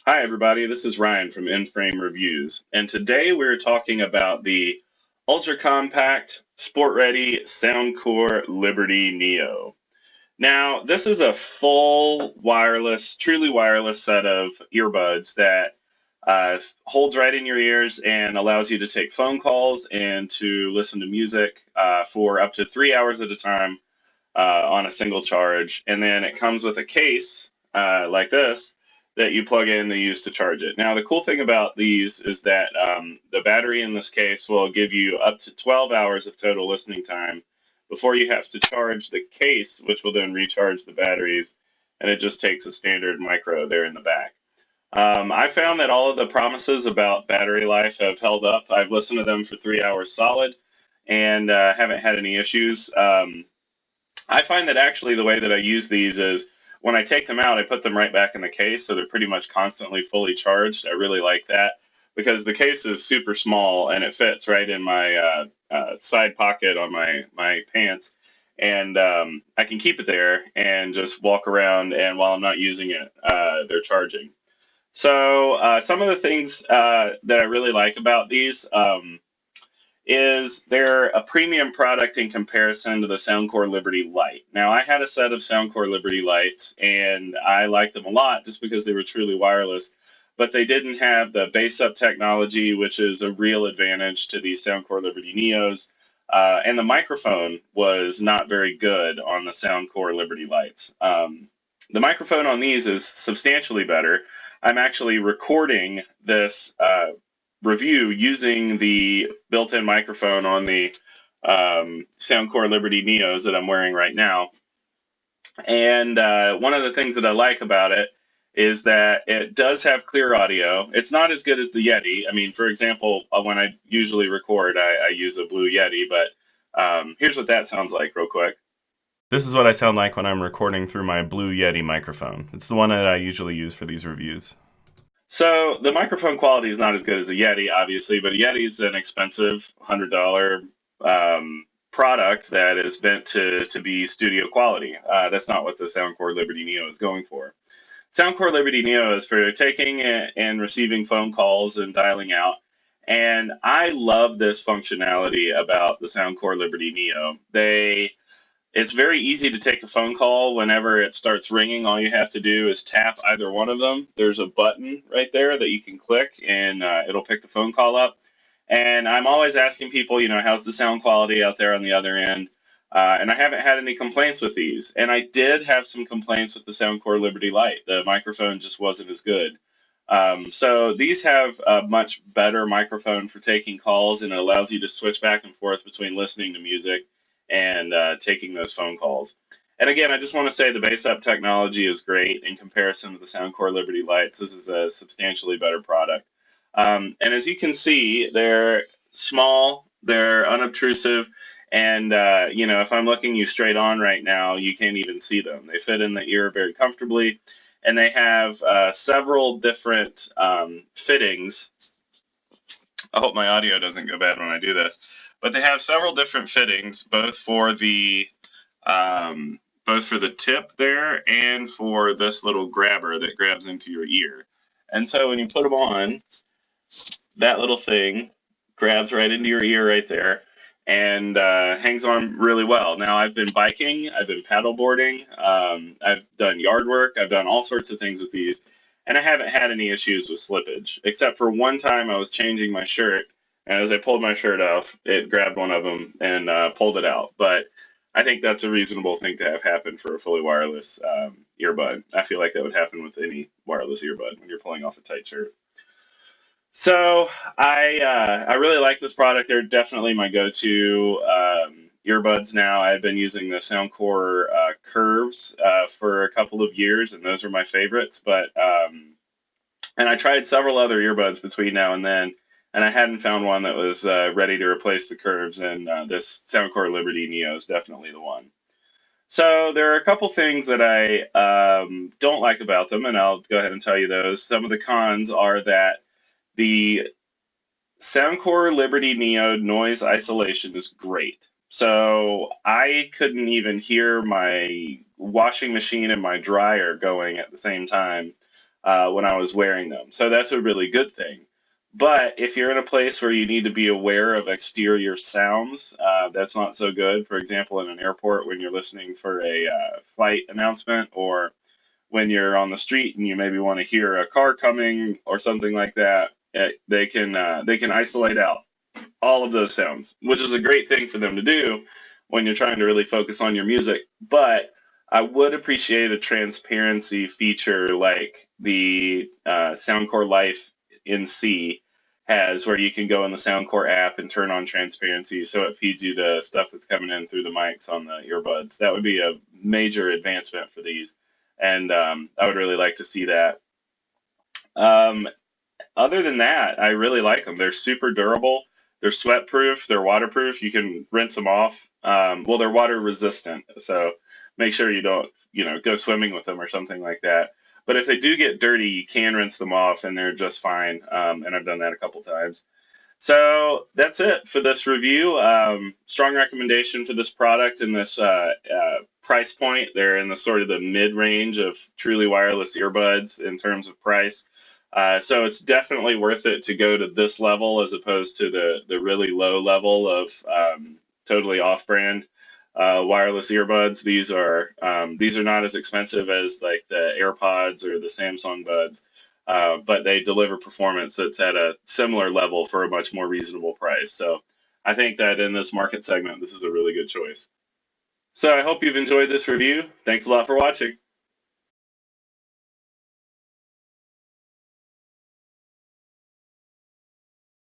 Hi, everybody. This is Ryan from In-Frame Reviews, and today we're talking about the ultra compact, sport ready Soundcore Liberty Neo. Now, this is a full wireless, truly wireless set of earbuds that holds right in your ears and allows you to take phone calls and to listen to music for up to 3 hours at a time on a single charge. And then it comes with a case like this that you plug in to use to charge it. Now, the cool thing about these is that the battery in this case will give you up to 12 hours of total listening time before you have to charge the case, which will then recharge the batteries. And it just takes a standard micro there in the back. I found that all of the promises about battery life have held up. I've listened to them for 3 hours solid and haven't had any issues. I find that actually the way that I use these is when I take them out, I put them right back in the case, so they're pretty much constantly fully charged. I really like that because the case is super small and it fits right in my side pocket on my pants, and I can keep it there and just walk around. And while I'm not using it, they're charging. So some of the things that I really like about these. Is they're a premium product in comparison to the Soundcore Liberty Lite. Now, I had a set of Soundcore Liberty Lights, and I liked them a lot just because they were truly wireless, but they didn't have the bass up technology, which is a real advantage to these Soundcore Liberty Neos. And the microphone was not very good on the Soundcore Liberty Lights. The microphone on these is substantially better. I'm actually recording this review using the built-in microphone on the Soundcore Liberty Neos that I'm wearing right now. And one of the things that I like about it is that it does have clear audio. It's not as good as the Yeti. I mean, for example, when I usually record, I use a Blue Yeti, but here's what that sounds like real quick. This is what I sound like when I'm recording through my Blue Yeti microphone. It's the one that I usually use for these reviews. So the microphone quality is not as good as a Yeti, obviously, but a Yeti is an expensive $100 product that is meant to be studio quality. That's not what the Soundcore Liberty Neo is going for. Soundcore Liberty Neo is for taking and receiving phone calls and dialing out. And I love this functionality about the Soundcore Liberty Neo. It's very easy to take a phone call. Whenever it starts ringing, all you have to do is tap either one of them. There's a button right there that you can click, and it'll pick the phone call up. And I'm always asking people, how's the sound quality out there on the other end? And I haven't had any complaints with these. And I did have some complaints with the Soundcore Liberty Lite. The microphone just wasn't as good. So these have a much better microphone for taking calls, and it allows you to switch back and forth between listening to music and taking those phone calls. And again, I just want to say the bass up technology is great in comparison to the Soundcore Liberty Lights. This is a substantially better product. And as you can see, they're small, they're unobtrusive, and if I'm looking you straight on right now, you can't even see them. They fit in the ear very comfortably, and they have several different fittings. I hope my audio doesn't go bad when I do this, but they have several different fittings, both for the tip there and for this little grabber that grabs into your ear. And so when you put them on, that little thing grabs right into your ear right there and hangs on really well. Now, I've been biking, I've been paddleboarding, I've done yard work, I've done all sorts of things with these, and I haven't had any issues with slippage, except for one time I was changing my shirt, and as I pulled my shirt off, it grabbed one of them and pulled it out. But I think that's a reasonable thing to have happen for a fully wireless earbud. I feel like that would happen with any wireless earbud when you're pulling off a tight shirt. So I really like this product. They're definitely my go-to earbuds now. I've been using the Soundcore Curves for a couple of years, and those are my favorites. And I tried several other earbuds between now and then, and I hadn't found one that was ready to replace the Curves. And this Soundcore Liberty Neo is definitely the one. So there are a couple things that I don't like about them, and I'll go ahead and tell you those. Some of the cons are that the Soundcore Liberty Neo noise isolation is great. So I couldn't even hear my washing machine and my dryer going at the same time when I was wearing them. So that's a really good thing. But if you're in a place where you need to be aware of exterior sounds, that's not so good. For example, in an airport when you're listening for a flight announcement, or when you're on the street and you maybe want to hear a car coming or something like that, they can isolate out all of those sounds, which is a great thing for them to do when you're trying to really focus on your music. But I would appreciate a transparency feature like the Soundcore Life NC has, where you can go in the Soundcore app and turn on transparency so it feeds you the stuff that's coming in through the mics on the earbuds. That would be a major advancement for these, and I would really like to see that. Um, Other than that, I really like them. They're super durable. They're sweat proof. They're waterproof. You can rinse them off. Well, they're water resistant, so make sure you don't, go swimming with them or something like that. But if they do get dirty, you can rinse them off, and they're just fine. And I've done that a couple times. So that's it for this review. Strong recommendation for this product and this price point. They're in the sort of the mid range of truly wireless earbuds in terms of price. So it's definitely worth it to go to this level as opposed to the really low level of totally off-brand wireless earbuds. These are not as expensive as like the AirPods or the Samsung Buds, but they deliver performance that's at a similar level for a much more reasonable price. So I think that in this market segment, this is a really good choice. So I hope you've enjoyed this review. Thanks a lot for watching.